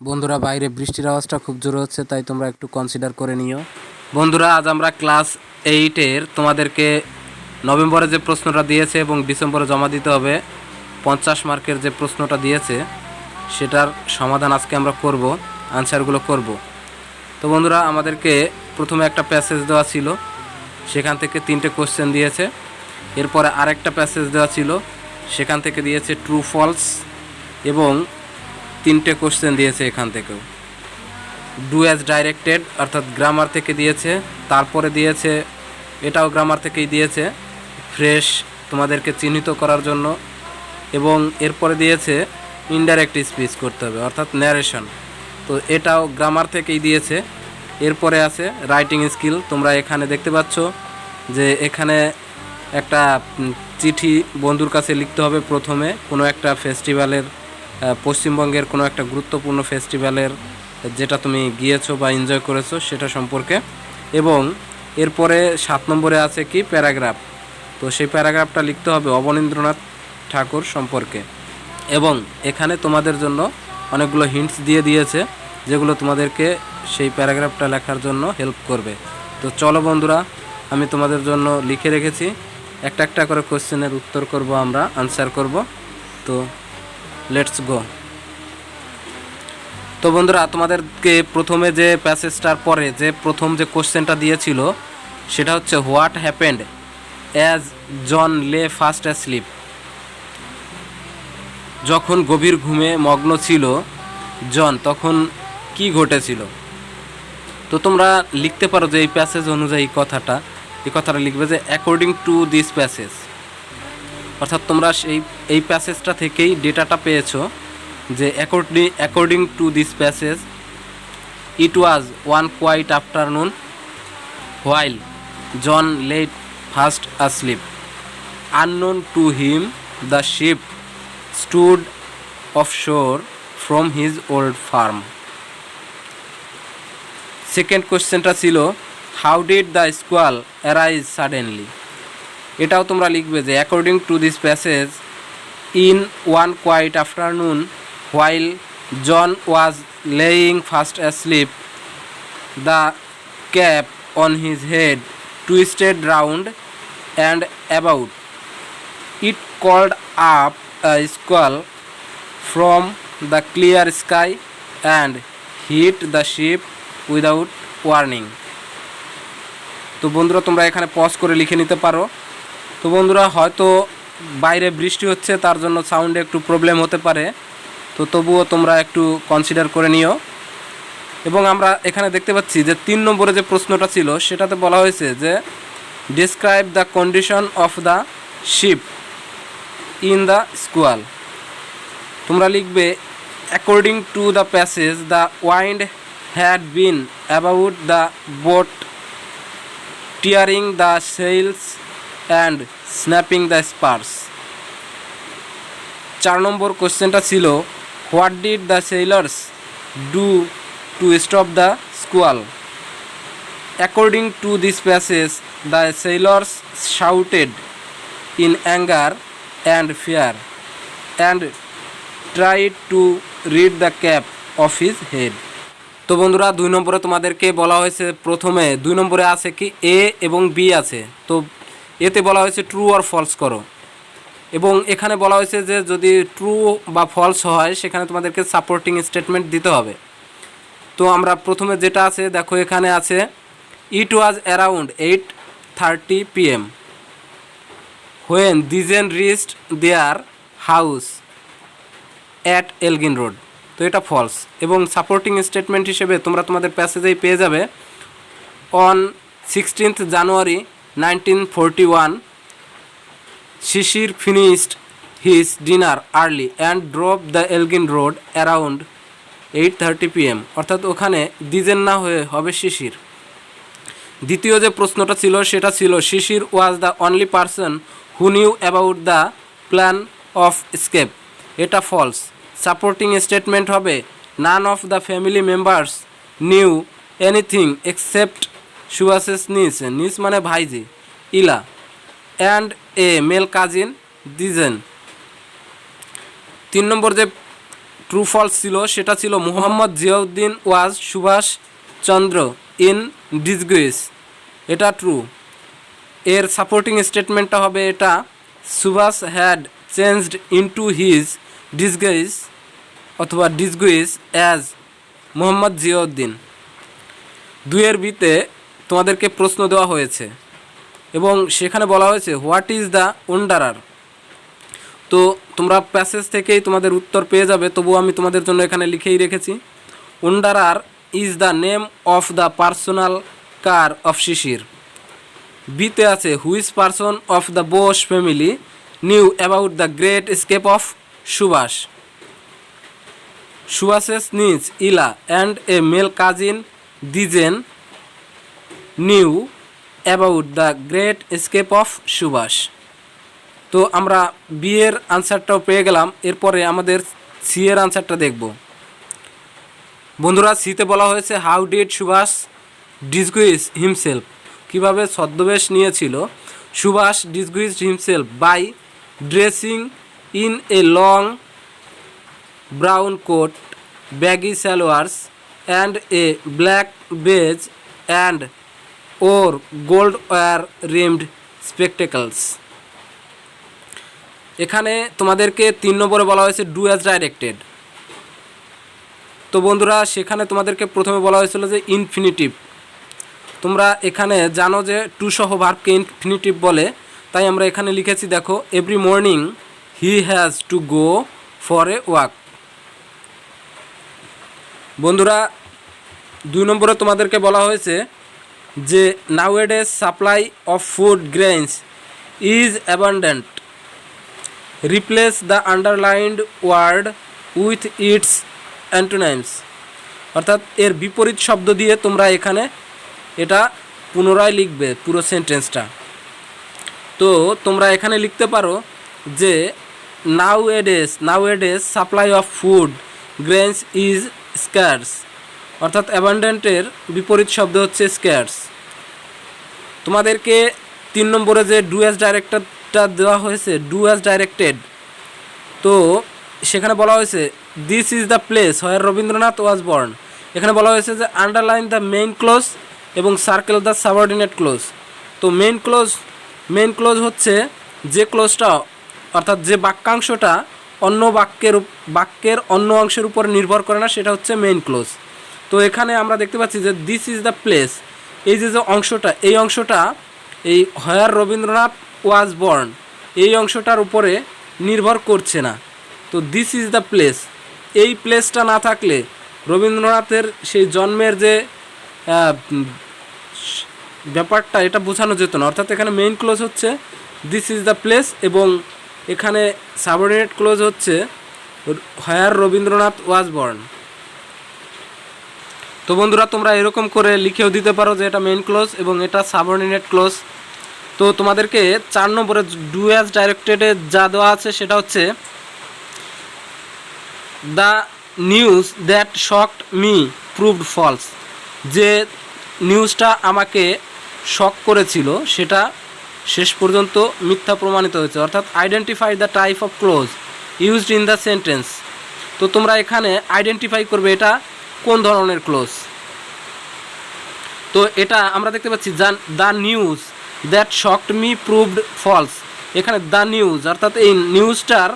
বন্ধুরা বাইরে বৃষ্টির আওয়াজটা খুব জোরে হচ্ছে, তাই তোমরা একটু কনসিডার করে নিও। বন্ধুরা আজ আমরা ক্লাস 8-এর তোমাদেরকে নভেম্বরে যে প্রশ্নটা দিয়েছে এবং ডিসেম্বরে জমা দিতে হবে 50 মার্কের যে প্রশ্নটা দিয়েছে সেটার সমাধান আজকে আমরা করব, আনসারগুলো করব। তো বন্ধুরা আমাদেরকে প্রথমে একটা প্যাসেজ দেওয়া ছিল, সেখান থেকে 3টে কোশ্চেন দিয়েছে। এরপরে আরেকটা প্যাসেজ দেওয়া ছিল, সেখান থেকে দিয়েছে ট্রু ফলস এবং 3টে কোশ্চেন দিয়েছে এখান থেকেও। ডু অ্যাজ ডাইরেক্টেড অর্থাৎ গ্রামার থেকে দিয়েছে, তারপরে দিয়েছে এটাও গ্রামার থেকেই দিয়েছে ফ্রেশ তোমাদেরকে চিহ্নিত করার জন্য, এবং এরপরে দিয়েছে ইনডাইরেক্ট স্পিচ করতে হবে অর্থাৎ ন্যারেশন, তো এটাও গ্রামার থেকেই দিয়েছে। এরপরে আছে রাইটিং স্কিল। তোমরা এখানে দেখতে পাচ্ছ যে এখানে একটা চিঠি বন্ধুর কাছে লিখতে হবে প্রথমে কোনো একটা ফেস্টিভ্যালের, পশ্চিমবঙ্গের কোনো একটা গুরুত্বপূর্ণ ফেস্টিভ্যালের যেটা তুমি গিয়েছো বা এনজয় করেছো সেটা সম্পর্কে। এবং এরপরে 7 নম্বরে আছে কি প্যারাগ্রাফ, তো সেই প্যারাগ্রাফটা লিখতে হবে অবনীন্দ্রনাথ ঠাকুর সম্পর্কে। এবং এখানে তোমাদের জন্য অনেকগুলো হিন্টস দিয়ে দিয়েছে যেগুলো তোমাদেরকে সেই প্যারাগ্রাফটা লেখার জন্য হেল্প করবে। তো চলো বন্ধুরা, আমি তোমাদের জন্য লিখে রেখেছি, একটা একটা করে কোশ্চেনের উত্তর করব, আমরা আনসার করব। তো লেটস গো। তো বন্ধুরা তোমাদেরকে প্রথমে যে প্যাসেজটার পরে যে প্রথম যে কোশ্চেনটা দিয়েছিল সেটা হচ্ছে হোয়াট হ্যাপেন্ড অ্যাজ জন লে ফাস্ট অ্যাসলিপ। যখন গভীর ঘুমে মগ্ন ছিল জন, তখন কি ঘটেছিল। তো তোমরা লিখতে পারো যে এই প্যাসেজ অনুযায়ী এই কথাটা লিখবে যে অ্যাকর্ডিং টু দিস প্যাসেজ, অর্থাৎ তোমরা এই প্যাসেজটা থেকেই ডেটাটা পেয়েছো যে according to this passage it was one quiet afternoon while John lay fast asleep. Unknown to him the ship stood offshore from his old farm. Second কোশ্চেনটা ছিল how did the squall arise suddenly. এটাও তোমরা লিখবে যে according to this passage in one quiet afternoon while John was lying fast asleep the cap on his head twisted round and about. It called up a squall from the clear sky and hit the ship without warning. তো বন্ধুরা তোমরা এখানে pause করে লিখে নিতে পারো। তো বন্ধুরা হয়তো বাইরে বৃষ্টি হচ্ছে, তার জন্য সাউন্ডে একটু প্রবলেম হতে পারে, তো তবুও তোমরা একটু কনসিডার করে নিও। এবং আমরা এখানে দেখতে পাচ্ছি যে 3 নম্বরে যে প্রশ্নটা ছিল সেটাতে বলা হয়েছে যে describe the condition of the ship in the squall. তোমরা লিখবে according to the passage the wind had been about the boat tearing the sails and snapping the spars. 4 নম্বর কোশ্চেনটা ছিল what did the sailors do to stop the squall. According to this passage, the sailors shouted in anger and fear and tried to rid the cap of his head. তো বন্ধুরা 2 নম্বরে তোমাদেরকে বলা হয়েছে, প্রথমে 2 নম্বরে আছে কি এ এবং বি আছে, তো এতে বলা হয়েছে ট্রু আর ফলস করো, এবং এখানে বলা হয়েছে যে যদি ট্রু বা ফলস হয় সেখানে তোমাদেরকে সাপোর্টিং স্টেটমেন্ট দিতে হবে। তো আমরা প্রথমে যেটা আছে দেখো এখানে আছে it was around 8:30 PM when Dwijen reached their house at Elgin Road, তো এটা ফলস। এবং সাপোর্টিং স্টেটমেন্ট হিসেবে তোমরা তোমাদের প্যাসেজেই পেয়ে যাবে on 16th January 1941 Shishir finished his dinner early and drove the Elgin road around 8:30 PM, অর্থাৎ ওখানে দিজেন না হয়ে হবে শিশির। দ্বিতীয় যে প্রশ্নটা ছিল সেটা ছিল Sisir was the only person who knew about the plan of escape, এটা ফলস। সাপোর্টিং স্টেটমেন্ট হবে none of the family members knew anything except Subhas's niece মানে ভাইজি Ila and a male cousin Dwijen. 3 নম্বর যে ট্রু ফলস ছিল সেটা ছিল Mohammad Ziauddin was Subhas Chandra in disguise, এটা ট্রু। এর সাপোর্টিং স্টেটমেন্টটা হবে এটা, Subhas had changed into his disguise অথবা ডিসগুইজ অ্যাজ মোহাম্মদ জিয়াউদ্দিন। 2-এর বিতে তোমাদেরকে প্রশ্ন দেওয়া হয়েছে এবং সেখানে বলা হয়েছে হোয়াট ইজ দ্য ওয়ান্ডারার। তো তোমরা প্যাসেজ থেকেই তোমাদের উত্তর পেয়ে যাবে, তবুও আমি তোমাদের জন্য এখানে লিখেই রেখেছি। Wanderer is the name of the personal car of Sisir. বিতে আছে which person of the Bose family knew about the great escape of Subhas. Subhas's niece Ila and a male cousin Dwijen knew about the great escape of Subhas. তো আমরা B এর আনসারটাও পেয়ে গেলাম। এরপরে আমাদের C এর আনসারটা দেখব। বন্ধুরা, সিতে বলা হয়েছে how did Subhas disguise himself, কীভাবে ছদ্মবেশ নিয়েছিল সুভাষ। Disguise himself by dressing in a long brown coat, baggy salwars and a black fez and or gold wire rimmed spectacles. এখানে তোমাদেরকে 3 নম্বরে বলা হয়েছে ডু অ্যাজ ডাইরেক্টেড। তো বন্ধুরা, সেখানে তোমাদেরকে প্রথমে বলা হয়েছিল যে ইনফিনিটিভ। তোমরা এখানে জানো যে টু সহ ভার্বকে ইনফিনিটিভ বলে, তাই আমরা এখানে লিখেছি দেখো, every morning he has to go for a walk. বন্ধুরা, 2 নম্বরে তোমাদেরকে বলা হয়েছে যে nowadays supply of food grains is abundant, replace the underlined word with its antonyms. অর্থাৎ এর বিপরীত শব্দ দিয়ে তোমরা এখানে এটা পুনরায় লিখবে পুরো সেন্টেন্সটা। তো তোমরা এখানে লিখতে পারো যে nowadays supply of food grains is scarce, অর্থাৎ অ্যাবান্ডেন্টের বিপরীত শব্দ হচ্ছে স্কার্স। তোমাদেরকে 3 নম্বরে যে ডু অ্যাজ ডাইরেক্টরটা দেওয়া হয়েছে, ডু অ্যাজ ডাইরেক্টেড, তো সেখানে বলা হয়েছে this is the place where Rabindranath was born. এখানে বলা হয়েছে যে আন্ডারলাইন দ্য মেইন ক্লোজ এবং সার্কেল দ্য সাবঅর্ডিনেট ক্লোজ। তো মেইন ক্লোজ হচ্ছে যে ক্লোজটা, অর্থাৎ যে বাক্যাংশটা অন্য বাক্যের অন্য অংশের উপর নির্ভর করে না, সেটা হচ্ছে মেইন ক্লোজ। তো এখানে আমরা দেখতে পাচ্ছি যে দিস ইজ দ্য প্লেস, এই যে অংশটা, এই অংশটা এই হোয়ার রবীন্দ্রনাথ ওয়াজ বর্ন এই অংশটার উপরে নির্ভর করছে না। তো দিস ইজ দ্য প্লেস, এই প্লেসটা না থাকলে রবীন্দ্রনাথের সেই জন্মের যে ব্যাপারটা এটা বোঝানো যেত না। অর্থাৎ এখানে মেইন ক্লোজ হচ্ছে দিস ইজ দ্য প্লেস এবং এখানে সাবঅর্ডিনেট ক্লোজ হচ্ছে হোয়ার রবীন্দ্রনাথ ওয়াজ বর্ন। তো বন্ধুরা, তোমরা এরকম করে লিখেও দিতে পারো যে এটা মেইন ক্লোজ এবং এটা সাবঅর্ডিনেট ক্লোজ। তো তোমাদেরকে 4 নম্বরে ডু অ্যাজ ডাইরেক্টেডে যা দেওয়া আছে সেটা হচ্ছে the news that shocked me proved false. যে নিউজটা আমাকে শক করেছিল সেটা শেষ পর্যন্ত মিথ্যা প্রমাণিত হয়েছে। অর্থাৎ identify the type of close used in the sentence. তো তোমরা এখানে আইডেন্টিফাই করবে এটা কোন ধরনের ক্লোজ। তো এটা আমরা দেখতে পাচ্ছি the news that shocked me proved false. এখানে দ্য নিউজ অর্থাৎ এই নিউজটার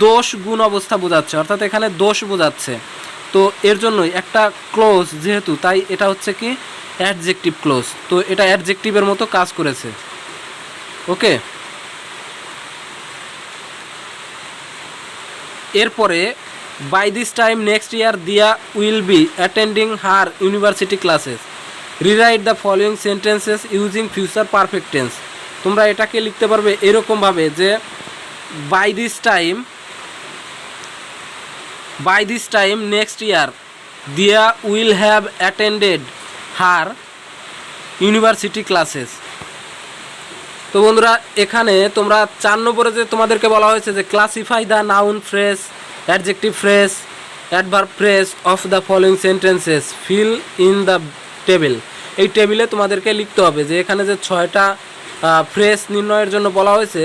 দোষ গুণ অবস্থা বোঝাচ্ছে, অর্থাৎ এখানে দোষ বোঝাচ্ছে। তো এর জন্যই একটা ক্লোজ যেহেতু, তাই এটা হচ্ছে কি অ্যাডজেক্টিভ ক্লোজ। তো এটা অ্যাডজেক্টিভের মতো কাজ করেছে। ওকে, এরপরে by this time next year Diya will be attending her university classes, rewrite the following sentences using future perfect tense. তোমরা এটাকে লিখতে পারবে এরকমভাবে যে by this time next year Diya will have attended her university classes. তো বন্ধুরা, এখানে তোমরা 4 নম্বরে যে তোমাদেরকে বলা হয়েছে যে classify the noun phrase, adjective phrase, adverb phrase of the following sentences, fill in the table. এই টেবিলে তোমাদেরকে লিখতে হবে যে এখানে যে 6টা ফ্রেজ নির্ণয়ের জন্য বলা হয়েছে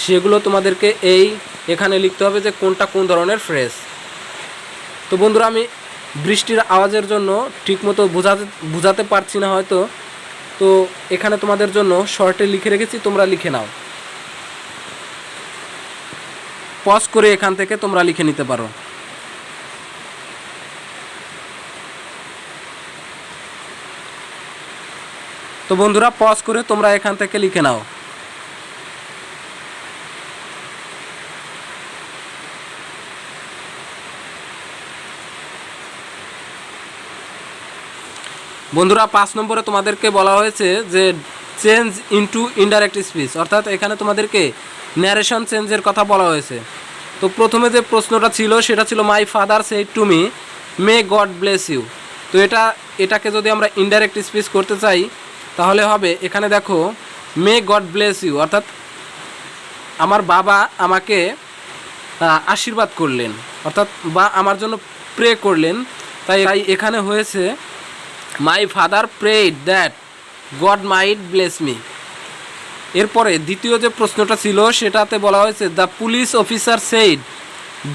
সেগুলো তোমাদেরকে এখানে লিখতে হবে যে কোনটা কোন ধরনের ফ্রেজ। তো বন্ধুরা আমি বৃষ্টির আওয়াজের জন্য ঠিকমতো বোঝাতে পারছি না হয়তো, তো এখানে তোমাদের জন্য শর্টে লিখে রেখেছি, তোমরা লিখে নাও, পজ করে এখান থেকে তোমরা লিখে নিতে পারো। তো বন্ধুরা পজ করে তোমরা এখান থেকে লিখে নাও। বন্ধুরা 5 নম্বরে তোমাদেরকে বলা হয়েছে যে চেঞ্জ ইনটু ইনডাইরেক্ট স্পিচ, অর্থাৎ এখানে তোমাদেরকে ন্যারেশন চেঞ্জের কথা বলা হয়েছে। তো প্রথমে যে প্রশ্নটা ছিল সেটা ছিল my father said to me may God bless you. তো এটাকে যদি আমরা ইনডাইরেক্ট স্পিচ করতে চাই তাহলে হবে, এখানে দেখো মে গড ব্লেস ইউ, অর্থাৎ আমার বাবা আমাকে আশীর্বাদ করলেন, অর্থাৎ বা আমার জন্য প্রে করলেন, তাই এখানে হয়েছে my father prayed that God might bless me. এরপরে দ্বিতীয় যে প্রশ্নটা ছিল সেটাতে বলা হয়েছে the police officer said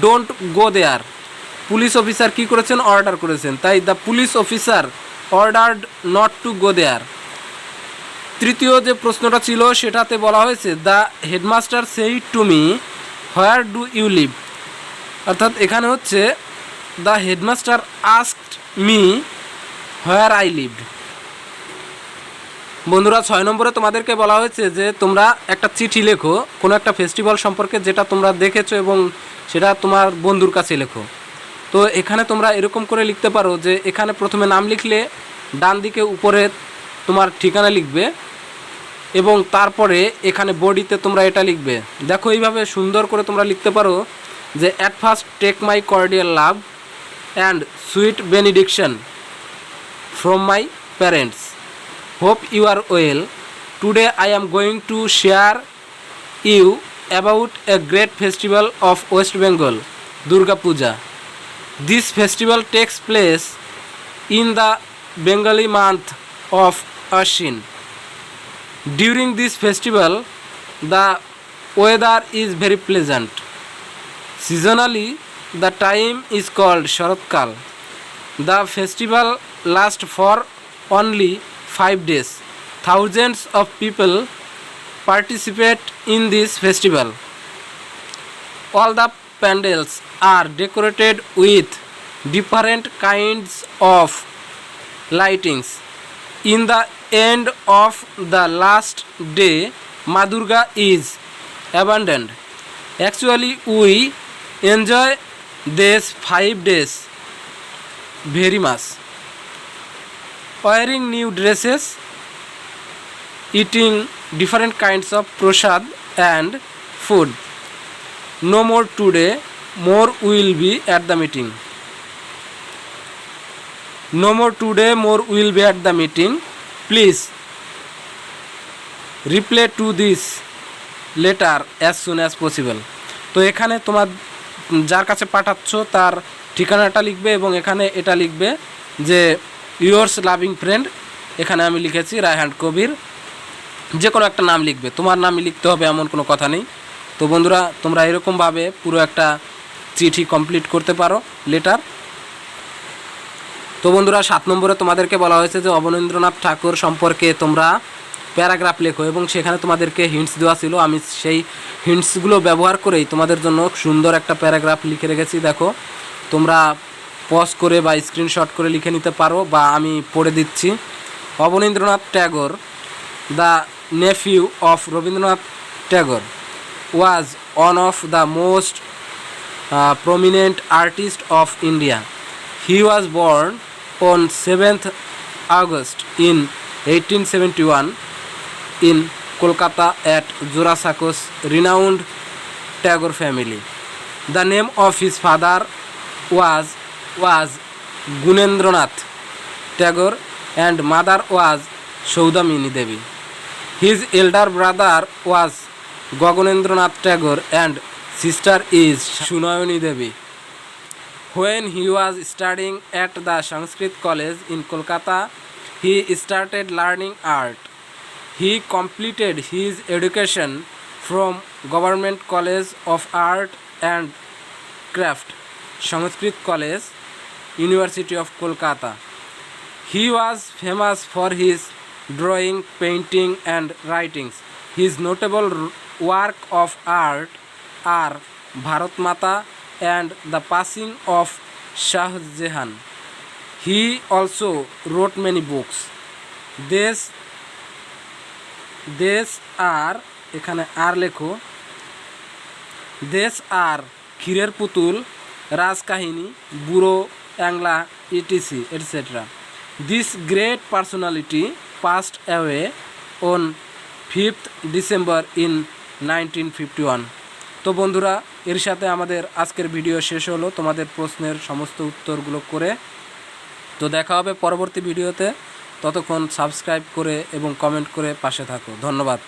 don't go there. Police officer কী করেছেন? অর্ডার করেছেন, তাই the police officer ordered not to go there. তৃতীয় যে প্রশ্নটা ছিল সেটাতে বলা হয়েছে the headmaster said to me where do you live, অর্থাৎ এখানে হচ্ছে the headmaster asked me where I lived. বন্ধুরা 6 নম্বরে তোমাদেরকে বলা হয়েছে যে তোমরা একটা চিঠি লেখো কোনো একটা ফেস্টিভ্যাল সম্পর্কে যেটা তোমরা দেখেছো এবং সেটা তোমার বন্ধুর কাছে লেখো। তো এখানে তোমরা এরকম করে লিখতে পারো যে এখানে প্রথমে নাম লিখলে ডান দিকে উপরে তোমার ঠিকানা লিখবে এবং তারপরে এখানে বডিতে তোমরা এটা লিখবে। দেখো এইভাবে সুন্দর করে তোমরা লিখতে পারো যে at first take my cordial love and sweet benediction from my parents. Hope you are well. Today I am going to share you about a great festival of West Bengal, Durga Puja. This festival takes place in the Bengali month of Ashwin. During this festival, the weather is very pleasant. Seasonally, the time is called Sharatkal. The festival lasts for only 5 days. Thousands of people participate in this festival. All the pandals are decorated with different kinds of lightings. In the end of the last day, Ma Durga is abandoned. Actually, we enjoy these 5 days very much. Wearing new dresses, eating different kinds of prasad and food. No more today, more will be at the meeting. No more today, more will be at the meeting. Please reply to this letter as soon as possible. তো এখানে তোমার যার কাছে পাঠাচ্ছ তার ঠিকানাটা লিখবে এবং এখানে এটা লিখবে যে ইয়োর্স লাভিং ফ্রেন্ড, এখানে আমি লিখেছি রায়হান কবির, যে কোনো একটা নাম লিখবে, তোমার নামই লিখতে হবে এমন কোনো কথা নেই। তো বন্ধুরা তোমরা এরকমভাবে পুরো একটা চিঠি কমপ্লিট করতে পারো, লেটার। তো বন্ধুরা 7 নম্বরে তোমাদেরকে বলা হয়েছে যে অবনীন্দ্রনাথ ঠাকুর সম্পর্কে তোমরা প্যারাগ্রাফ লেখো এবং সেখানে তোমাদেরকে হিন্টস দেওয়া ছিল, আমি সেই হিন্টসগুলো ব্যবহার করেই তোমাদের জন্য সুন্দর একটা প্যারাগ্রাফ লিখে রেখেছি। দেখো তোমরা পজ করে বা স্ক্রিনশট করে লিখে নিতে পারো বা আমি পড়ে দিচ্ছি। Abanindranath Tagore, the nephew of Rabindranath Tagore, was one of the most prominent artist of India. He was born on 7th August in 1871 in Kolkata at Jurasako's renowned Tagore family. The name of his father was Guneन्द्রনাথ Tagore and mother was Saudamini Devi. His elder brother was Gaganendranath Tagore and sister is Sunayani Devi. When he was studying at the Sanskrit College in Kolkata, he started learning art. He completed his education from Government College of Art and Craft, Sanskrit College, University of Kolkata. He was famous for his drawing, painting, and writings. His notable work of art are Bharat Mata and The Passing of Shah Jahan. He also wrote many books. These are এখানে আর লেখো দেশ আর ক্ষীরের Putul Rajkahini Buro Angla ETC etcetera this great personality passed away on 5th December in 1951। তো বন্ধুরা, এর সাথে আমাদের আজকের video শেষ হলো তোমাদের প্রশ্নের সমস্ত উত্তরগুলো করে। তো দেখা হবে পরবর্তী ভিডিওতে, ততক্ষণ সাবস্ক্রাইব করে এবং কমেন্ট করে পাশে থাকো। ধন্যবাদ।